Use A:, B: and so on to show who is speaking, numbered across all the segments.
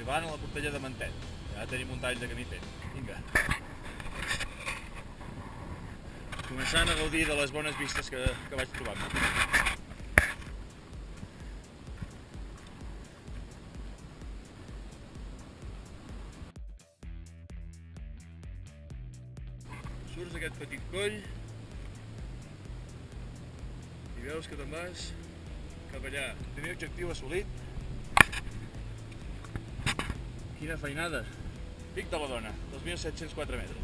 A: arribant a la Portella de Mentet. Ja tenim un tall de camí fet. Vinga. Començant a gaudir de les bones vistes que vaig trobant-me. Surts aquest petit coll i veus que te'n vas cap allà. Primer objectiu assolit. Quina feinada! Pic de la Dona, 2.704 metres.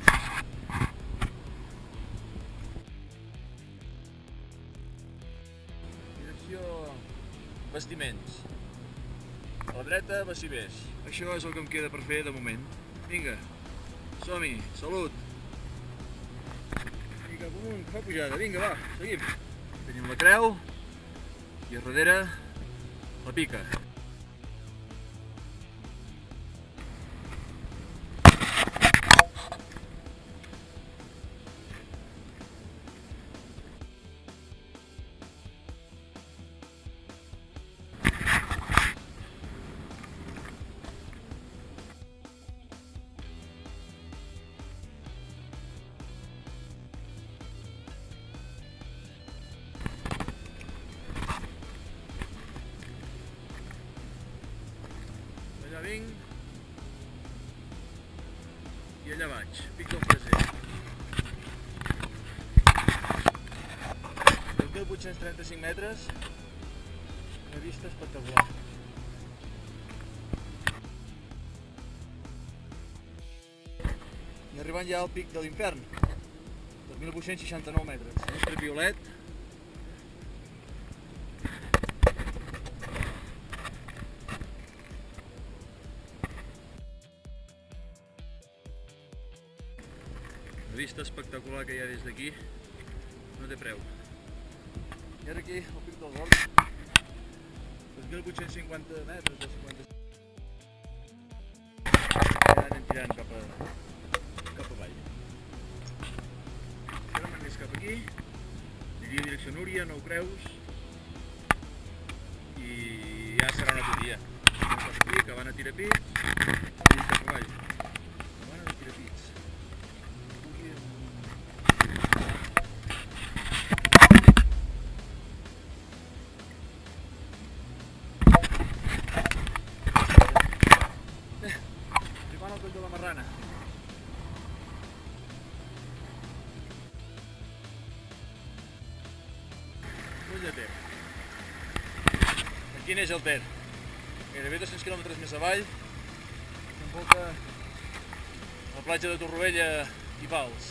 A: Direcció Bastiments. A la dreta, Bassivers. Això és el que em queda per fer de moment. Vinga, som-hi, salut! I cap amunt, que fa pujada. Vinga, va, seguim. Tenim la creu i a darrere la pica. Allà vinc i allà vaig, pic del Freser. 2.835 metres, una vista espectacular. I arribant ja al pic de l'Infern, 2.869 metres. Nostre violet. La vista espectacular que hi ha des d'aquí no té preu. I ara aquí, al pic dels Horts, 2.850 metres, 250. Ara anem tirant cap avall. Ara m'hem vist cap aquí, aniria direcció Núria, Nou Creus, i ja serà un altre dia. Cap aquí, acabant a Tirapits, i cap avall. Acabant a Tirapits. Arribant al coll de la Marrana. Coll de Ter. Aquí neix el Ter. Gairebé 200 quilòmetres més avall s'envolta la platja de Torroella i Pals.